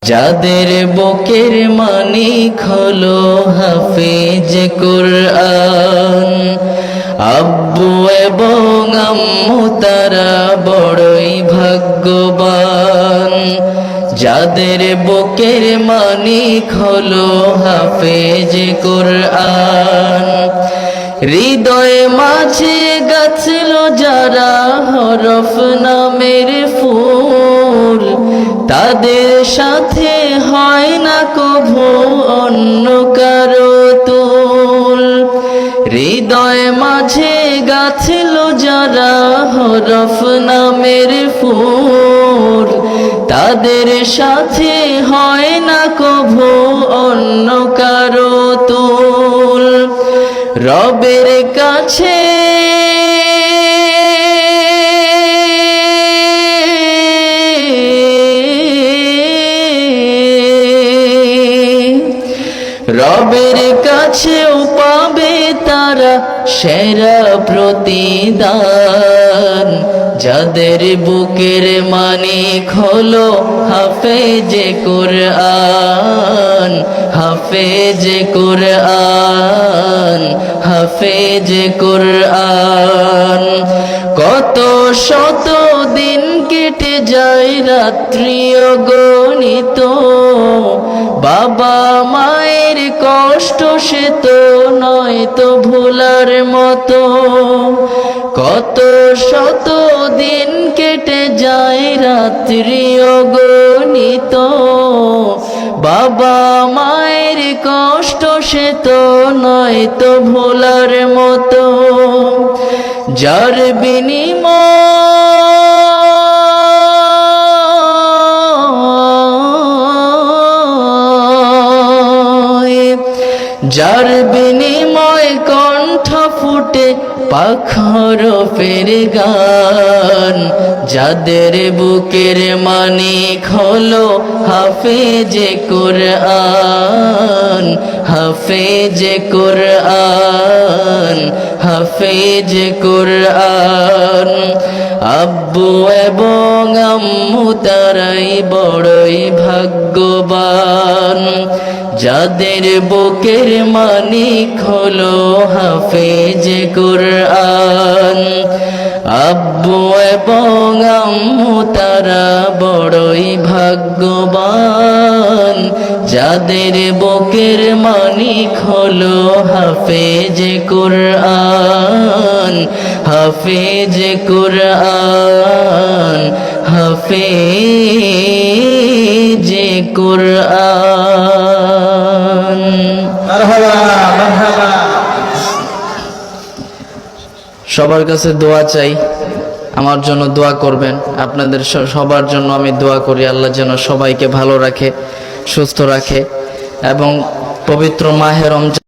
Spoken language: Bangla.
যাদের বুকের মানিক হলো হাফেজ কুরআন, আব্বু এবং আম্মু তারা বড়ই ভাগ্যবান। যাদের বুকের মানিক হলো হাফেজ কুরআন, হৃদয়ে মাঝে গাছল যারা হরফ নামের ফুল, তাদের সাথে হয় না কভু অন্য কারো তুল। হৃদয় মাঝে গাছল যারা হরফ নামের ফুল, তাদের সাথে হয় না কভু অন্য কারো তুল। রবের কাছে রবের কাছেও পাবে তারা সেরা প্রতিদান। যাদের বুকের মানিক হলো হাফেজ কুরআন, হাফেজ কুরআন, হাফেজ কুরআন। কত শত দিন কেটে যায় রাত্রি অগণিত, বাবা মায়ের কষ্ট সে তো নয় তো ভোলার মতো। কত শত দিন কেটে যায় রাত্রি অগণিত, বাবা মায়ের কষ্ট সে তো নয় তো ভোলার মতো। যার বিনিময় কণ্ঠ ফুটে পাখর ফের গান। যাদের বুকের মানিক হলো হাফেজ কুরআন, হাফেজ কুরআন, হাফেজ কুরআন। আব্বু এবং আম্মু তারাই বড়ই ভাগ্যবান। যাদের বুকের মানিক হলো হাফেজ কুরআন, আব্বু এবং আম্মু তারা বড়ই ভাগ্যবান। যাদের বুকের মানিক হলো হাফেজ কুরআন, হাফেজ কুরআন, হাফেজ কুরআন। মারহাবা মারহাবা। সবার কাছে দোয়া চাই, আমার জন্য দোয়া করবেন। আপনাদের সবার জন্য আমি দোয়া করি, আল্লাহ যেন সবাইকে ভালো রাখে, সুস্থ রাখে এবং পবিত্র মাহে রমজান